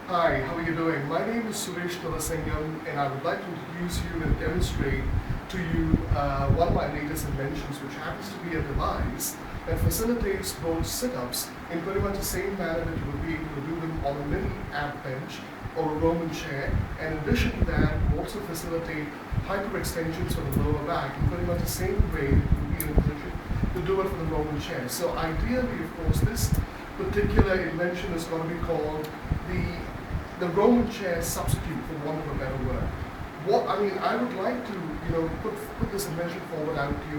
Hi, how are you doing? My name is Suresh Tolasingham, and I would like to introduce you and demonstrate to you one of my latest inventions, which happens to be a device that facilitates both sit-ups in pretty much the same manner that you would be able to do them on a mini ab bench or a Roman chair. And in addition to that, we also facilitate hyperextensions for the lower back in pretty much the same way that you would be in a position to do it for the Roman chair. So ideally, of course, this particular invention is going to be called the Roman chair substitute, for want of a better word. I would like to, put this invention forward out to you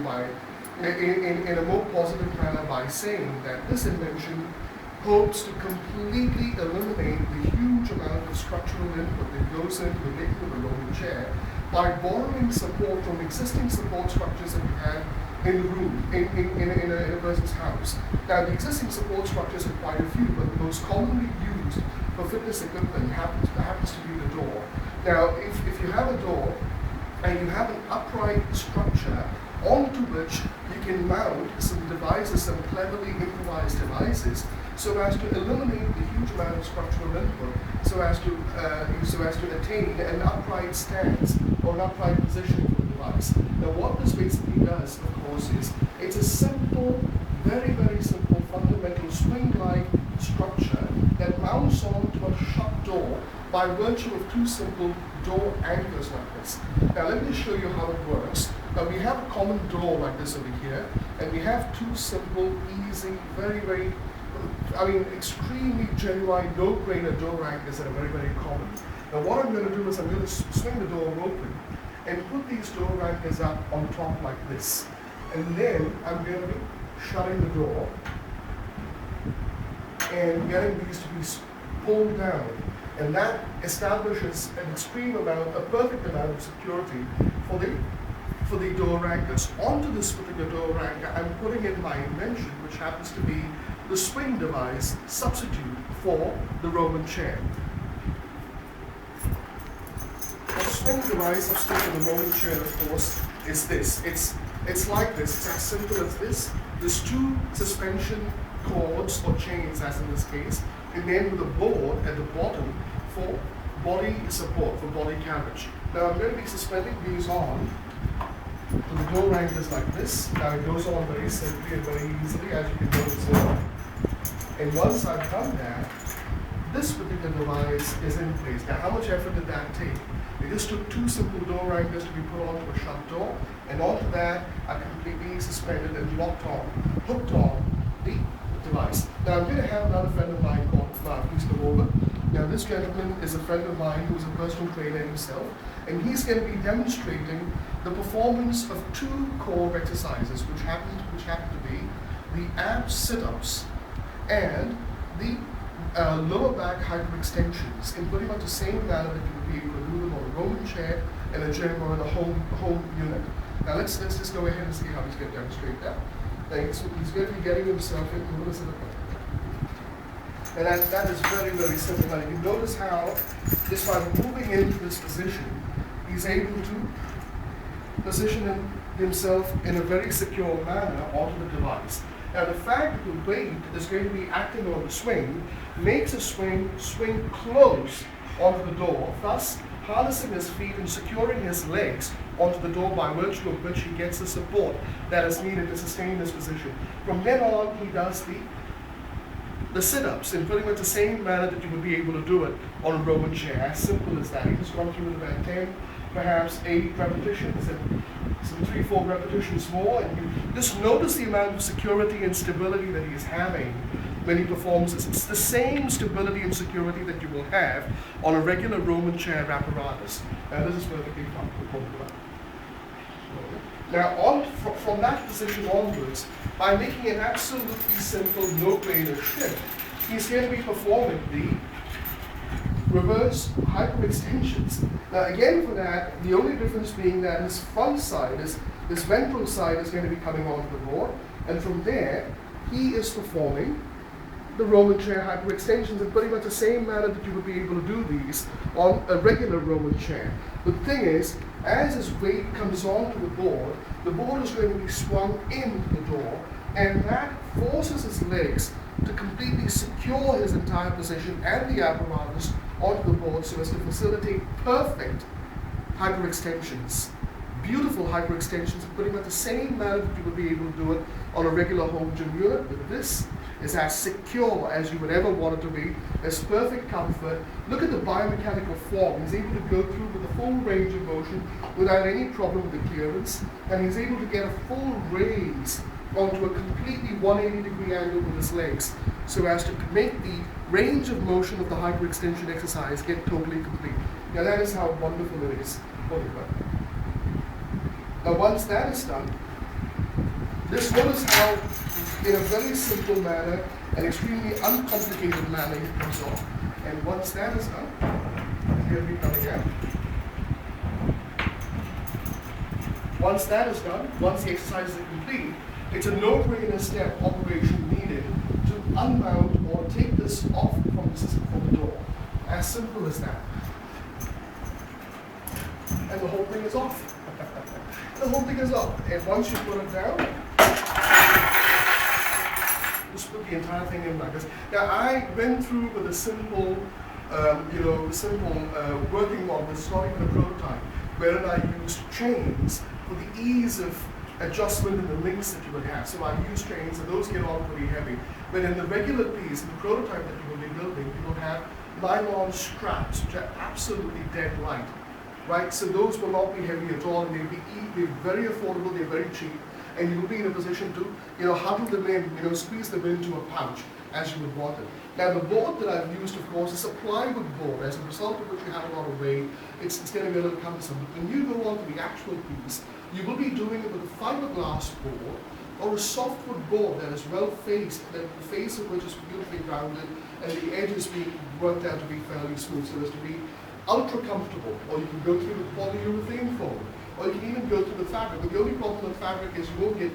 in a more positive manner by saying that this invention hopes to completely eliminate the huge amount of structural input that goes into the making of a Roman chair by borrowing support from existing support structures that we have in the room, in a person's house. Now, the existing support structures are quite a few, but the most commonly used for fitness equipment happens to be the door. Now, if you have a door and you have an upright structure onto which you can mount some devices, some cleverly improvised devices, so as to eliminate the huge amount of structural input, so as to attain an upright stance or an upright position for the device. Now, what this basically does, of course, is it's a simple, very, very simple, fundamental swing-like structure that mounts onto a shut door by virtue of two simple door anchors like this. Now, let me show you how it works. Now, we have a common door like this over here, and we have two simple, easy, very, very, extremely genuine, no-brainer door anchors that are very, very common. Now, what I'm going to do is I'm going to swing the door open and put these door anchors up on top like this. And then I'm going to be shutting the door and getting these to be pulled down. And that establishes an extreme amount, a perfect amount of security for the door anchors. Onto this particular door anchor, I'm putting in my invention, which happens to be the swing device substitute for the Roman chair. The swing device substitute for the Roman chair, of course, is this. It's like this. It's as simple as this. There's two suspension cords or chains, as in this case, and then with a board at the bottom for body support, for body carriage. Now, I'm going to be suspending these on to the door anchors like this. Now, it goes on very simply and very easily, as you can notice here. And once I've done that, this particular device is in place. Now, how much effort did that take? It just took two simple door anchors to be put onto a shut door, and onto that, I completely suspended and hooked on the device. Now, I'm going to have another friend of mine called please come over. Now, this gentleman is a friend of mine who's a personal trainer himself, and he's going to be demonstrating the performance of two core exercises, which happen to be the ab sit-ups and the lower back hyperextensions in pretty much the same manner that you would be able to do them on a Roman chair in a gym or in a home unit. Now, let's just go ahead and see how he's going to demonstrate that. So he's going to be getting himself into the sit-up. And that is very, very simple. Now, you notice how just by moving into this position, he's able to position himself in a very secure manner onto the device. Now, the fact that the weight is going to be acting on the swing makes the swing close onto the door, thus harnessing his feet and securing his legs onto the door, by virtue of which he gets the support that is needed to sustain this position. From then on, he does the sit-ups in pretty much the same manner that you would be able to do it on a Roman chair. As simple as that. He just gone through it about 10, perhaps 8 repetitions, and some 3-4 repetitions more, and you just notice the amount of security and stability that he is having when he performs this. It's the same stability and security that you will have on a regular Roman chair apparatus. Now, this is perfectly fine. Now, from that position onwards, by making an absolutely simple no-brainer shift, he's going to be performing the reverse hyperextensions. Now, again, for that, the only difference being that his front side, his ventral side, is going to be coming onto the board, and from there, he is performing the Roman chair hyperextensions in pretty much the same manner that you would be able to do these on a regular Roman chair. The thing is, as his weight comes onto the board is going to be swung into the door, and that forces his legs to completely secure his entire position and the apparatus onto the board so as to facilitate perfect hyperextensions. Beautiful hyperextensions in pretty much the same manner that you would be able to do it on a regular home gym unit, but this is as secure as you would ever want it to be. There's perfect comfort. Look at the biomechanical form. He's able to go through with a full range of motion without any problem with the clearance, and he's able to get a full raise onto a completely 180-degree angle with his legs so as to make the range of motion of the hyperextension exercise get totally complete. Now that is how wonderful it is. Now once that is done, this one is how, in a very simple manner, an extremely uncomplicated manner, it comes off. And once that is done, here we come again. Once that is done, once the exercise is complete, it's a no-brainer step operation needed to unmount or take this off from the door. As simple as that. And the whole thing is off. The whole thing is off. And once you put it down, just put the entire thing in like this. Now I went through with a simple, working model. This is not even a prototype, wherein I used chains for the ease of adjustment in the links that you would have. So I use chains, and those get on pretty heavy. But in the regular piece, in the prototype that you will be building, you will have nylon straps, which are absolutely dead light. Right, so those will not be heavy at all, and they'll be very affordable. They're very cheap, and you'll be in a position to, huddle them in, squeeze them into a pouch as you would want it. Now, the board that I've used, of course, is a plywood board. As a result of which you have a lot of weight, it's going to be a little cumbersome. But when you go on to the actual piece, you will be doing it with a fiberglass board or a softwood board that is well faced, that the face of which is beautifully rounded, and the edges being worked out to be fairly smooth, so as to be ultra comfortable. Or you can go through the polyurethane foam, or you can even go through the fabric. But the only problem with fabric is you won't get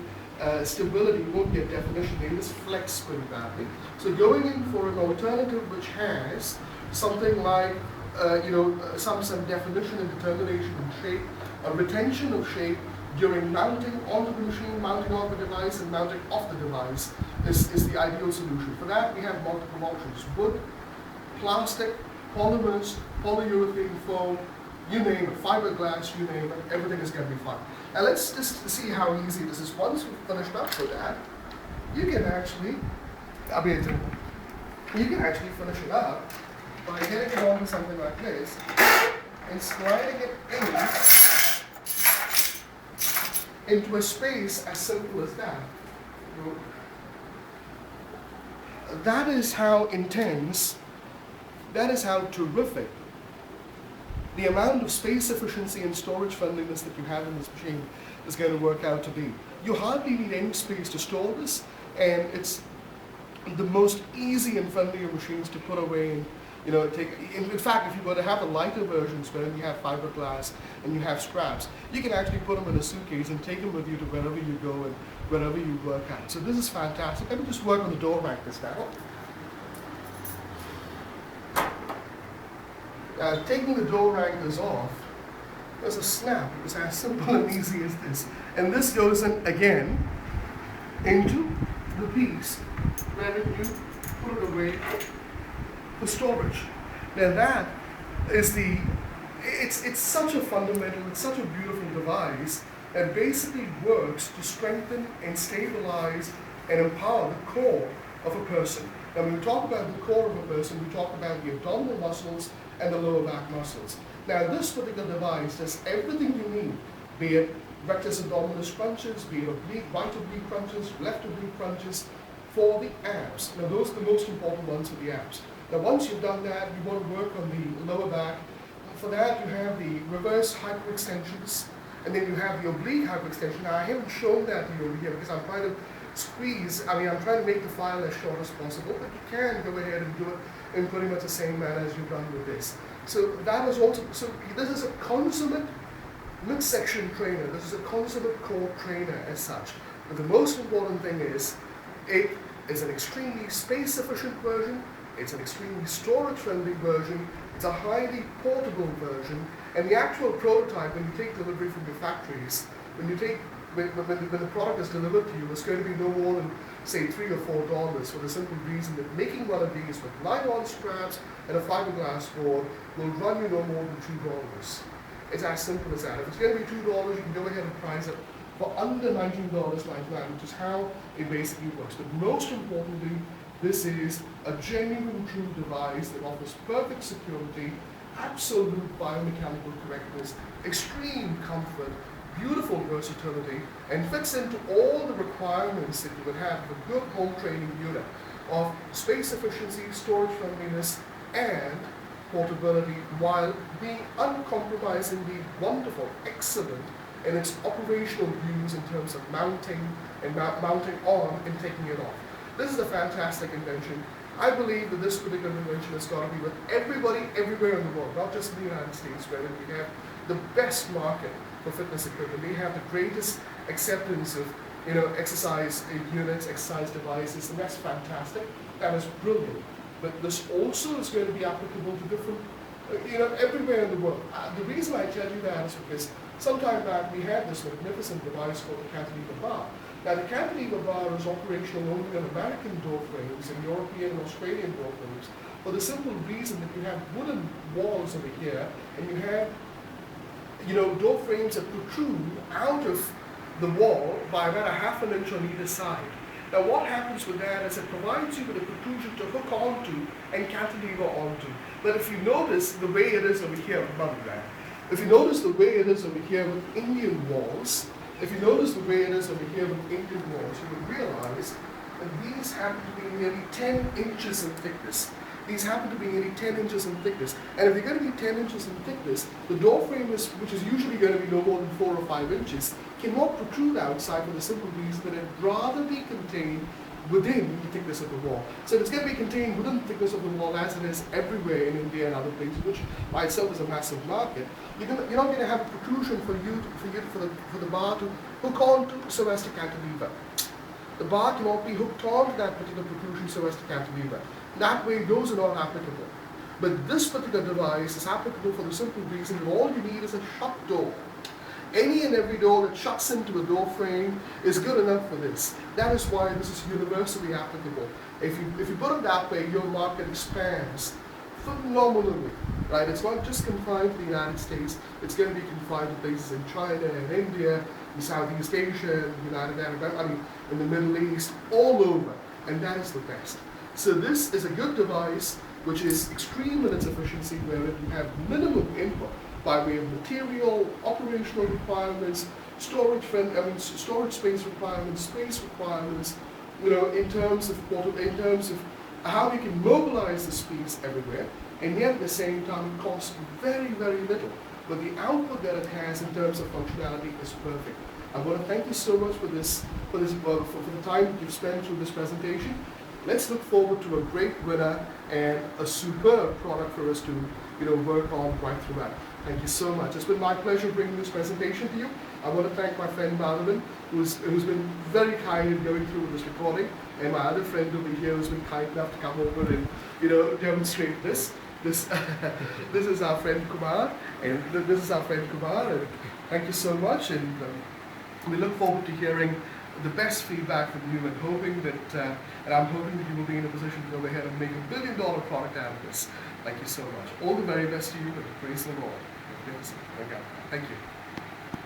stability, you won't get definition. They just flex pretty badly. So going in for an alternative which has something like some definition and determination and shape, a retention of shape during mounting onto the machine, mounting on the device, and mounting off the device is the ideal solution. For that, we have multiple options: wood, plastic, polymers, polyurethane foam, you name it, fiberglass, you name it, everything is going to be fine. Now let's just see how easy this is. Once we've finished up with that, you can actually finish it up by getting it onto something like this and sliding it into a space as simple as that. That is how intense, that is how terrific the amount of space efficiency and storage friendliness that you have in this machine is going to work out to be. You hardly need any space to store this, and it's the most easy and friendly of machines to put away and take. In fact, if you were to have the lighter versions where you have fiberglass and you have straps, you can actually put them in a suitcase and take them with you to wherever you go and wherever you work at. So this is fantastic. Let me just work on the door rack this now. Taking the door rankers off, there's a snap. It's as simple and easy as this. And this goes in again into the piece where you put it away for storage. Now that is it's such a fundamental, it's such a beautiful device that basically works to strengthen and stabilize and empower the core of a person. Now when we talk about the core of a person, we talk about the abdominal muscles and the lower back muscles. Now this particular device does everything you need, be it rectus abdominis crunches, be it oblique, right oblique crunches, left oblique crunches, for the abs. Now those are the most important ones for the abs. Now once you've done that, you want to work on the lower back. For that you have the reverse hyperextensions, and then you have the oblique hyperextension. Now I haven't shown that to you over here because I'm trying to I'm trying to make the file as short as possible, but you can go ahead and do it in pretty much the same manner as you've done with this. So that is also, so this is a consummate midsection trainer. This is a consummate core trainer as such. But the most important thing is, it is an extremely space efficient version, it's an extremely storage friendly version, it's a highly portable version, and the actual prototype, when you take delivery from your factories, when you take when the product is delivered to you, it's going to be no more than, say, $3 or $4, for the simple reason that making one of these with nylon straps and a fiberglass board will run you no more than $2. It's as simple as that. If it's going to be $2, you can go ahead and price it for under $19.99, which is how it basically works. But most importantly, this is a genuine, true device that offers perfect security, absolute biomechanical correctness, extreme comfort, beautiful versatility, and fits into all the requirements that you would have of a good home training unit of space efficiency, storage friendliness, and portability, while being uncompromisingly wonderful, excellent in its operational use in terms of mounting and mounting on and taking it off. This is a fantastic invention. I believe that this particular invention has got to be with everybody everywhere in the world, not just in the United States, where we have the best market for fitness equipment. We have the greatest acceptance of exercise units, exercise devices, and that's fantastic. That is brilliant. But this also is going to be applicable to different, everywhere in the world. The reason I tell you that is because sometime back we had this magnificent device called the cantilever bar. Now the cantilever bar is operational only on American door frames and European and Australian door frames for the simple reason that you have wooden walls over here and you have door frames that protrude out of the wall by about a half an inch on either side. Now what happens with that is it provides you with a protrusion to hook onto and cantilever onto. But if you notice the way it is over here, if you notice the way it is over here with Indian walls, if you notice the way it is over here with Indian walls, you will realize that these happen to be nearly 10 inches in thickness. These happen to be nearly 10 inches in thickness. And if they're going to be 10 inches in thickness, the door frame, which is usually going to be no more than 4 or 5 inches, cannot protrude outside for the simple reason that it'd rather be contained within the thickness of the wall. So if it's going to be contained within the thickness of the wall, as it is everywhere in India and other places, which by itself is a massive market, you're not going to have a protrusion for the bar to hook onto so as to cantilever. The bar cannot be hooked onto that particular protrusion so as to cantilever. That way, those are not applicable. But this particular device is applicable for the simple reason that all you need is a shut door. Any and every door that shuts into a door frame is good enough for this. That is why this is universally applicable. If you put it that way, your market expands phenomenally. Right? It's not just confined to the United States. It's going to be confined to places in China and India, in Southeast Asia, in the Middle East, all over. And that is the best. So this is a good device which is extreme in its efficiency, where you have minimum input by way of material, operational requirements, storage space requirements, in terms of how you can mobilize the space everywhere, and yet at the same time it costs very, very little. But the output that it has in terms of functionality is perfect. I want to thank you so much for the time that you've spent through this presentation. Let's look forward to a great winner and a superb product for us to work on right throughout. Thank you so much. It's been my pleasure bringing this presentation to you. I want to thank my friend Madhavan, who's been very kind in going through this recording, and my other friend over here who's been kind enough to come over and demonstrate this. This is our friend Kumar, and thank you so much. And we look forward to hearing the best feedback from you, and hoping that, I'm hoping that you will be in a position to go ahead and make $1 billion product out of this. Thank you so much. All the very best to you, and praise the Lord. Thank you.